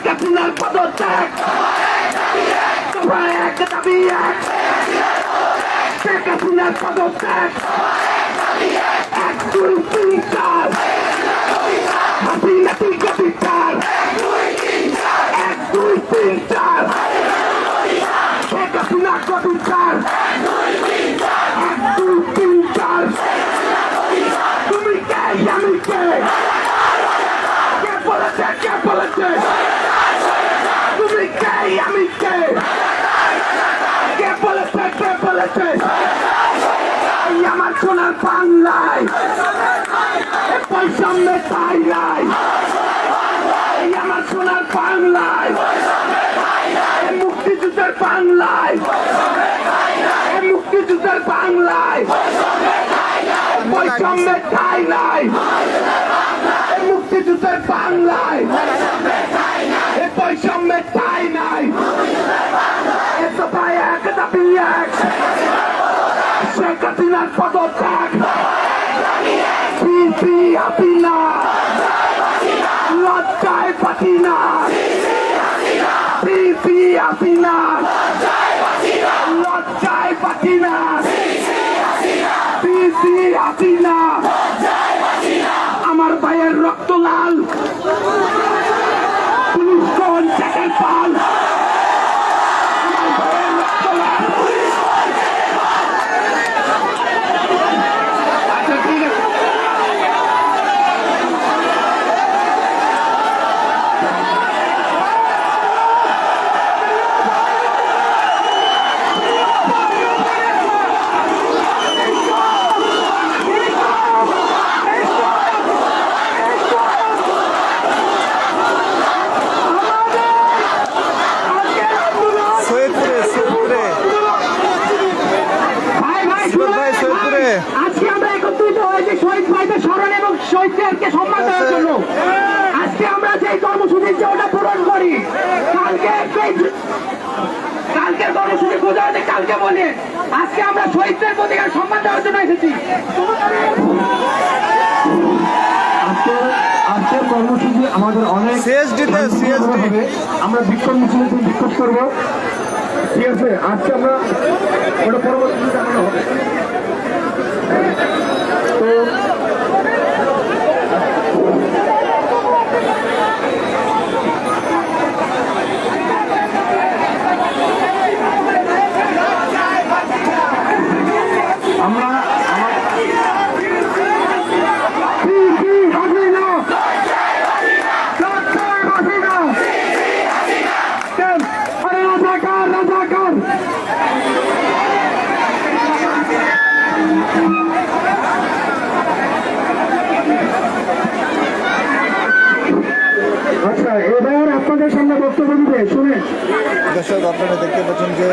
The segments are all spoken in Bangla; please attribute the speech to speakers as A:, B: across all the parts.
A: শেখ হাসিনার পদত্যাগ, সবাই এক দাবি এক, শেখ হাসিনার পদত্যাগ, 1 2 3 4 হাসিনা তুই গতি চার, 1 2 3 4 শেখ হাসিনা গতি চার, 1 2 3 4 তুমি কে আমি কে, কে বলেছে কে বলেছে, তুমি কে আমি কে, কে বলেছে কে বলেছে, এই আমার সোনার বাংলায় বৈষম্যে ঠাই নাই, এই আমার সোনার বাংলায় মুক্তিযুদ্ধের বাংলায়, এই মুক্তিযুদ্ধের বাংলায় বৈষম্যে ঠাই নাই, এই মুক্তিযুদ্ধের বাংলায় এই বৈষম্যে ঠাই নাই, এত ভাই এক দাবি এক, শেখ হাসিনার পদত্যাগ, বিপি হাসিনা লজ্জায় পাচ্ছি না, বিপি হাসিনা লজ্জায় পাচ্ছি না, বিপি হাসিনা আমার ভাইয়ের রক্ত লাল, পুলিশ কোন শেখের পাল, আমার ভাইয়ের রক্ত লাল। আচ্ছা ঠিক আছে, আজকে আমরা একত্রিত হয়েছি শহীদ ভাইদের স্মরণ এবং শহীদদেরকে সম্মান দেওয়ার জন্য। আজকে আমরা যে কর্মসূচির যে ওটা পূরণ করি, কালকের কর্মসূচি বোঝা হচ্ছে কালকে বলে, আজকে আমরা শহীদদের প্রতি সম্মান দেওয়ার জন্য এসেছি। আজকের কর্মসূচি আমাদের অনেক হবে, আমরা বিক্ষোভ মিছিলে বিক্ষোভ করবো, ঠিক আছে? আজকে আমরা ওটা পরবর্তীতে জানানো হবে। তো আমরা আচ্ছা, এবার আপনাদের সামনে বক্তব্য দিবে, শুনে
B: দর্শক আপনারা দেখতে পাচ্ছেন যে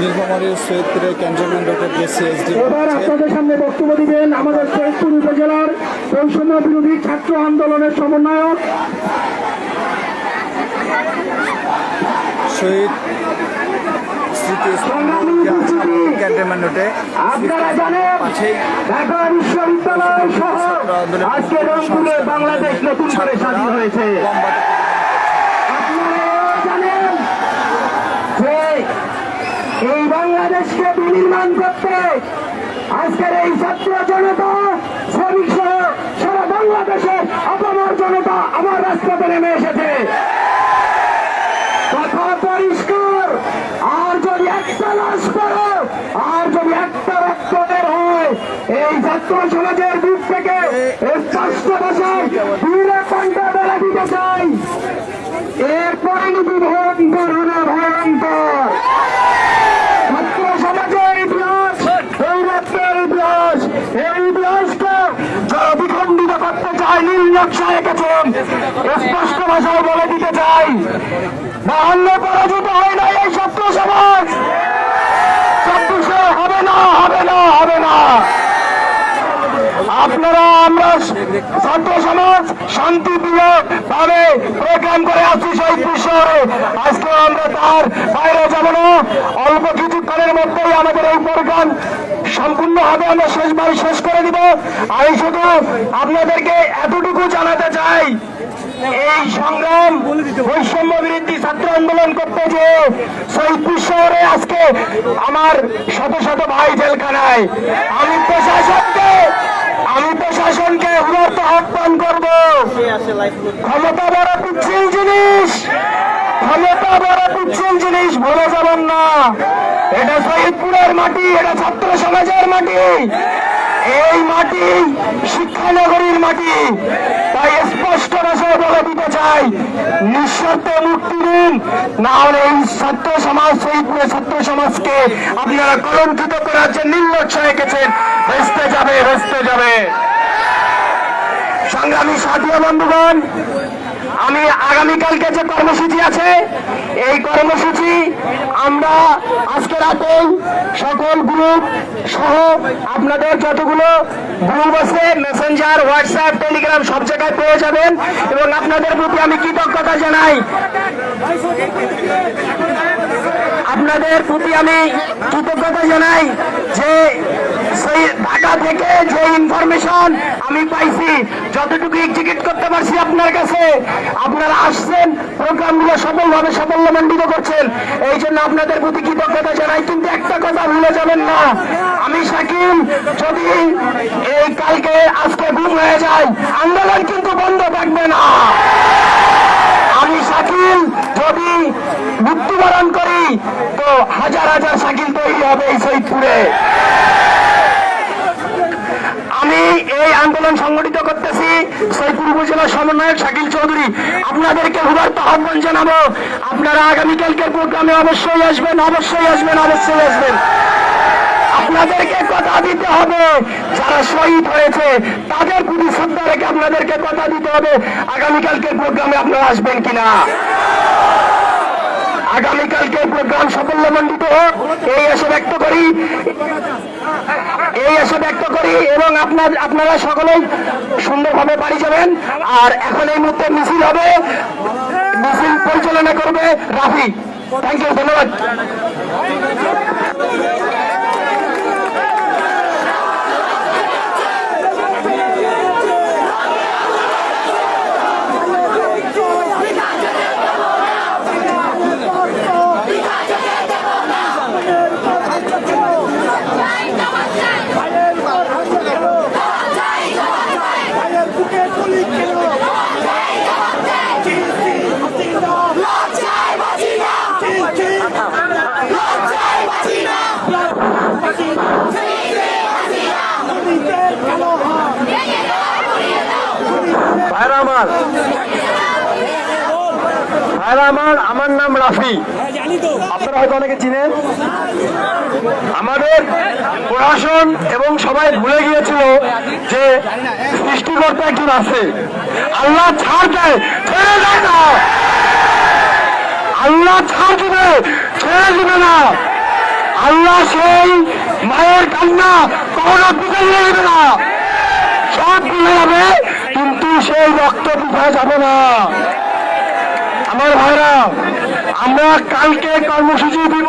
B: নীলফামারী সৈয়দপুরে ক্যান্টনমেন্ট রোডের যে সিএসডি,
A: এবার আপনাদের সামনে বক্তব্য দিবেন আমাদের সৈয়দপুর উপজেলার বৈষম্য বিরোধী ছাত্র আন্দোলনের সমন্বয়ক
B: শহীদ স্মৃতি ক্যান্টনমেন্ট রোডে।
A: আপনারা জানেন ঢাকা বিশ্ববিদ্যালয় সহ আজকে রংপুরে বাংলাদেশ নতুন করে স্বাধীন হয়েছে। আপনারা জানেন যে এই বাংলাদেশকে বিনির্মাণ করতে আজকের এই ছাত্র জনতা, শ্রমিক সহ সারা বাংলাদেশের আপামর জনতা আমার রাস্তাতে নেমে এসেছে। কথা পরিষ্কার, আর যদি একটা লাশ পড়ে, আর যদি একটা রক্ত বের হয়, এই ছাত্র সমাজের দিক থেকে স্পষ্ট ভাষায় দূরে কণ্ঠে বেড়ে দিতে চাই, এর পরিণতি ভয়ঙ্কর হবে, ভয়ঙ্কর। ছাত্র সমাজের ইতিহাস, এই রক্তের ইতিহাস, এই ইতিহাসকে যারা বিখণ্ডিত করতে চায়, নীল নকশা এঁকেছেন, স্পষ্ট ভাষায় বলে দিতে চাই, বাহান্নে পরাজিত হয় না এই ছাত্র সমাজ, 24 হবে না, হবে না, হবে না। আপনারা আমরা ছাত্র সমাজ শান্তিপ্রিয় ভাবে প্রোগ্রাম করে আসছি শহীদপুর শহরে। আজকে আমরা তার বাইরে যাব না, অল্প কিছুক্ষণের মধ্যেই আমাদের এই প্রোগ্রাম সম্পূর্ণ হবে, আমরা শেষ করে দিব। আমি শুধু আপনাদেরকে এতটুকু জানাতে চাই, এই সংগ্রাম বৈষম্য বিরোধী ছাত্র আন্দোলন করতে যে শহীদপুর শহরে আজকে আমার শত শত ভাই জেলখানায়। আমি প্রশাসনকে উদারত আহ্বান করব, ক্ষমতা বড় পিচ্ছিল জিনিস, ক্ষমতা বড় পিচ্ছিল জিনিস ভুলে যাবেন না। এটা শহীদপুরের মাটি, এটা ছাত্র সমাজের মাটি, এই মাটি শিক্ষানগরীর মাটি। তাই স্পষ্ট ভাষায় বলে দিতে চাই, নিঃশর্তে মুক্তি দিন, না হলে এই ছাত্র সমাজ, শহীদপুরের ছাত্র সমাজকে আপনারা কলঙ্কিত করার যে নির্লজ্জ রেখেছেন, ভেস্তে যাবে, ভেস্তে যাবে। সংগ্রামী সাথী বন্ধুগণ, আমি আগামীকালকে যে কর্মসূচি আছে, এই কর্মসূচি আমরা আজকে রাতে সকল গ্রুপ সহ আপনাদের যতগুলো গ্রুপ আছে, মেসেঞ্জার, হোয়াটসঅ্যাপ, টেলিগ্রাম সব জায়গায় পেয়ে যাবেন। এবং আপনাদের প্রতি আমি কৃতজ্ঞতা জানাই, আপনাদের প্রতি আমি কৃতজ্ঞতা জানাই যে ঢাকা থেকে যে ইনফরমেশন আমি পাইছি, যতটুকু এক্সিকিউট করতে পারছি আপনার কাছে, আপনারা আসছেন, প্রোগ্রামগুলো সফলভাবে সাফল্যমণ্ডিত করছেন, এই জন্য আপনাদের প্রতি কৃতজ্ঞতা জানাই। কিন্তু একটা কথা ভুলে যাবেন না, আমি শাকিল যদি এই কালকে আজকে গুম হয়ে যায়, আন্দোলন কিন্তু বন্ধ থাকবে না। আমি শাকিল যদি মৃত্যুবরণ করি, তো হাজার হাজার শাকিল তৈরি হবে এই শহীদপুরে। আমি এই আন্দোলন সংগঠিত করতেছি শহীদপুর উপজেলা সমন্বয়ক শাকিল চৌধুরী। আপনাদেরকে উদারত আহ্বান জানাবো, আপনারা আগামীকালকের প্রোগ্রামে অবশ্যই আসবেন, অবশ্যই আসবেন, অবশ্যই আসবেন। আপনাদেরকে কথা দিতে হবে, যারা শহীদ হয়েছে তাদের প্রতি শ্রদ্ধা রেখে আপনাদেরকে কথা দিতে হবে, আগামীকালকের প্রোগ্রামে আপনারা আসবেন কিনা। আগামীকালকে প্রোগ্রাম সাফল্যমণ্ডিত হোক, এই আশা ব্যক্ত করি, এবং আপনারা সকলেই সুন্দরভাবে বাড়ি যাবেন। আর এখন এই মুহূর্তে মিছিল হবে, মিছিল পরিচালনা করবে রাফি। থ্যাংক ইউ, ধন্যবাদ। আমার নাম রাফি, আপনারা হয়তো অনেকে চিনেন। আমাদের প্রশাসন এবং সবাই ভুলে গিয়েছিল যে সৃষ্টিকর্তা একজন আছে, আল্লাহ ছাড় দেয়, ছেড়ে দেয় না, আল্লাহ ছাড় দিবে, ছেড়ে দিবে না। আল্লাহ সেই মায়ের কান্না কখনো পিছনে দিবে না, সব ভুলে যাবে, কিন্তু সেই রক্ত পিছনে যাবে না। আমার ভাইরা, আমরা কালকে কর্মসূচি দিব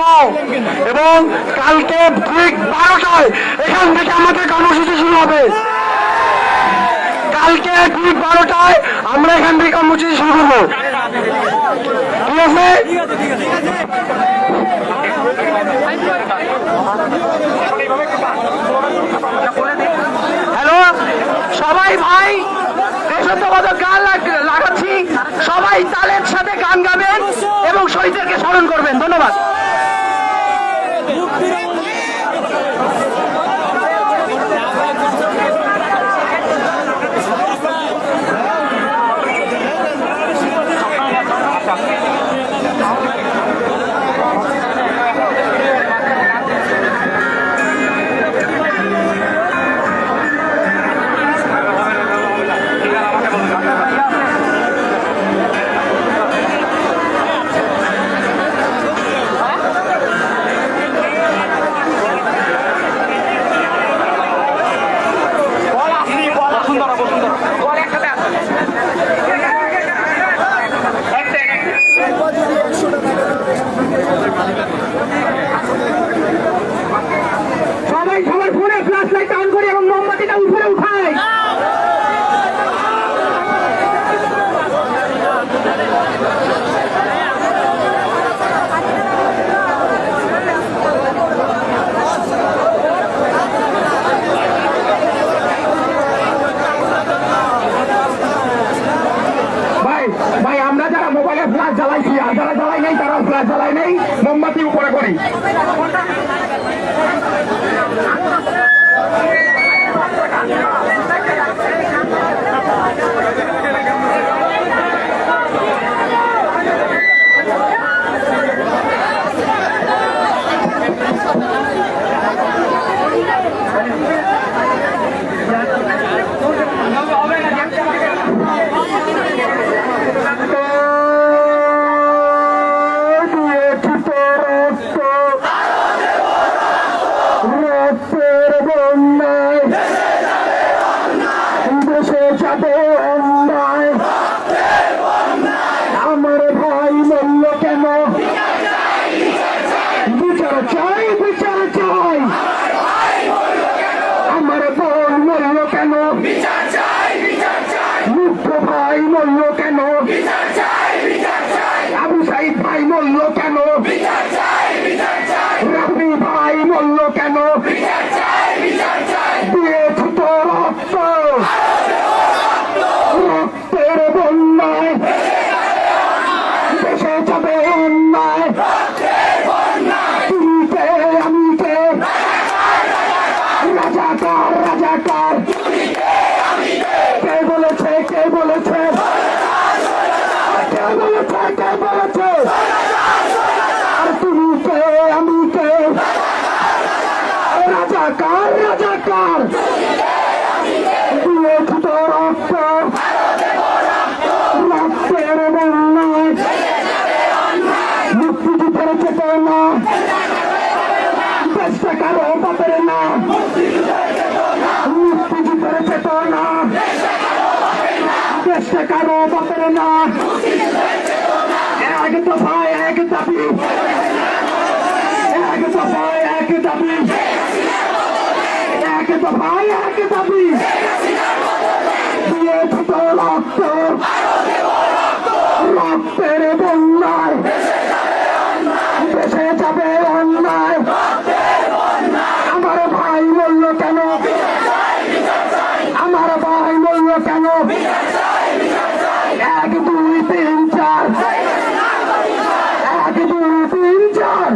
A: এবং কালকে ঠিক 12টায় এখান থেকে আমাদের কর্মসূচি শুরু হবে। কালকে ঠিক 12টায় আমরা এখান থেকে কর্মসূচি শুরু করবো, ঠিক আছে? হ্যালো সবাই, ভাই দেশাত্মবোধক গান লাগাচ্ছি, সবাই তালের সাথে গান গাবেন এবং শহীদদেরকে স্মরণ করবেন। ধন্যবাদ। ভাই আমরা যারা মোবাইলে ফ্ল্যাশ জ্বালাইছি আর যারা জ্বালাই নাই তারা ফ্ল্যাশ জ্বালাই নেই, মোমবাতি উপরে করি। আমার ভাই বলল কেন বিচার চাই, বিচার চাই। আমার বোন বলল কেন মুখ্য ভাই বলল কেন, আবু সাইদ ভাই বলল কেন, রাফি ভাই বলল কেন, দিয়েছি তো রক্ত, রক্তের বন্যায় দেশে যাবে অন্যায়। তুমি কে আমি কে, রাজাকার রাজাকার, কে বলেছে কে বলেছে, কে বলেছে কে বলেছে, আর তুমি কে আমি কে, রাজাকার রাজাকার, দিয়েছি তো রক্ত, রক্তের বন্যায় মুক্তিযুদ্ধের চেতনা দেশটা কারো পাবে না, মুক্তিযুদ্ধের চেতনা দেশটা কারো পাবে না। এক দফায় এক দাবি, এক দফায় এক দাবি, এক দফায় এক দাবি, দিয়েছি তো রক্ত, রক্তের বন্যায় দেশে যাবে অন্যায়। আমার ভাই বলল কেন, আমার ভাই বলল কেন, 1 2 3 4, 1 2 3 4,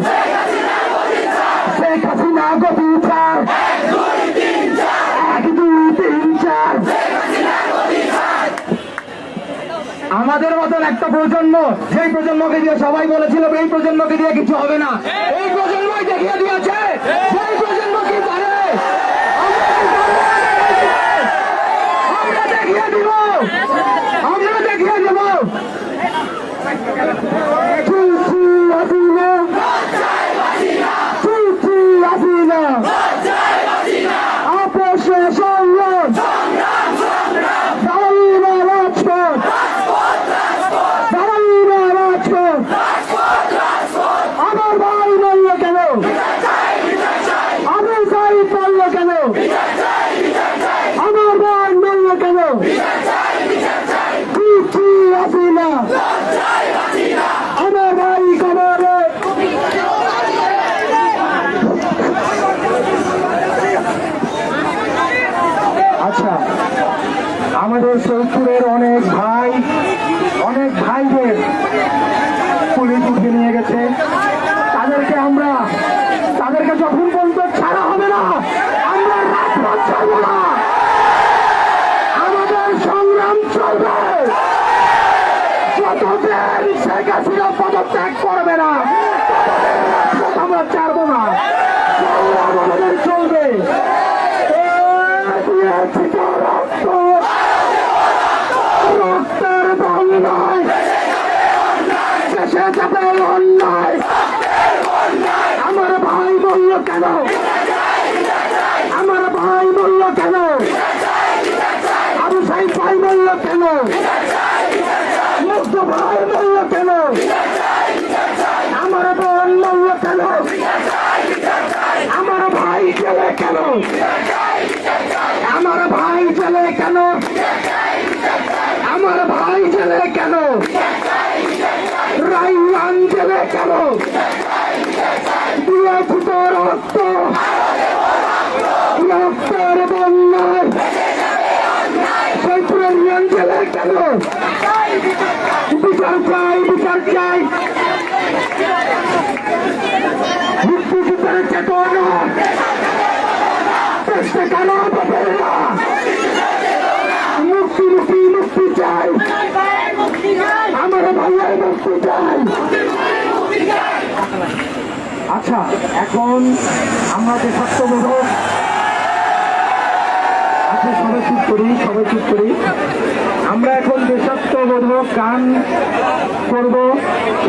A: শেখ হাসিনা গতি ছাড়, 1 2 3 4। আমাদের মতন একটা প্রজন্ম, সেই প্রজন্মকে দিয়ে সবাই বলেছিল এই প্রজন্মকে দিয়ে কিছু হবে না, এই প্রজন্মই দেখিয়ে দিয়েছে সেই প্রজন্ম কি পারে। আমরা দেখিয়ে দিব, আমরা দেখিয়ে দেব। চুচি হাসিনা, চুচি হাসিনা, আপোষে সংগ্রাম, দাঁড়াইনা রাজপথ, দাঁড়াইনা রাজপথ। আমার ভাই বলল কেন, আবু সাইদ বলল কেন, আমার বোন বলল কেন, চুচি হাসিনা, আমার ভাই কবরে। আচ্ছা, আমাদের সৈয়দপুরের অনেক ভাই, অনেক ভাইদের পুলিশ উঠিয়ে নিয়ে গেছে, তাদেরকে যখন পর্যন্ত ছাড়া হবে না আমরা রাজপথ ছাড়ব না, আমাদের সংগ্রাম চলবে। যতদিন শেখ হাসিনা পদত্যাগ করবে না ততদিন রাজপথ আমরা ছাড়বো না, সংগ্রাম আমাদের চলবে। দিয়েছি তো রক্ত, রক্তের বন্যায় দেশে যাবে অন্যায়। আমার ভাই বলল কেন, আমার ভাই বলল কেন, আবু সাইদ ভাই বলল কেন, মুগ্ধ ভাই বলল কেন, আমার বোন বলল কেন, আমার ভাই জেলে কেন, আমার ভাই জেলে কেন, আমার ভাই জেলে কেন, রাইয়ান জেলে কেন, দিয়েছি তো রক্ত, রক্তের বন্যায় জয়পুরের নিয়ম জেলে কেন বিচার চাই, বিচার চাই। মুক্তিযুদ্ধের চেতনা দেশে কেন পাবে না? মুক্তি মুক্তি মুক্তি চাই, আমার ভাইয়ের মুক্তি চাই। আচ্ছা, এখন আমরা যে সত্যবোধক আচ্ছা সবাই চুপ করি, সবাই চুপ করি। আমরা এখন দেশাত্মবোধক গান করব।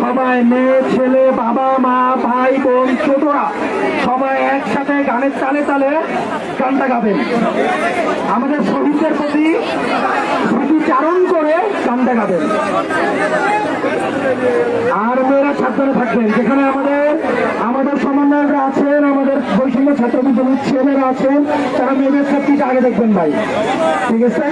A: সবাই মেয়ে ছেলে বাবা মা ভাই বোন ছোটরা সবাই একসাথে গানের তালে তালে গানটা গাবেন। আমাদের শহীদদের প্রতি স্মৃতিচারণ করে গানটা গাবেন। আর মেয়েরা সাবধানে থাকবেন। যেখানে আমাদের সমন্বয়করা আছেন, আমাদের বৈষম্য ছাত্র বিদ্যালয়ের ছেলেরা আছেন, তারা মেয়েদের সবকিছু আগে দেখবেন ভাই, ঠিক আছে?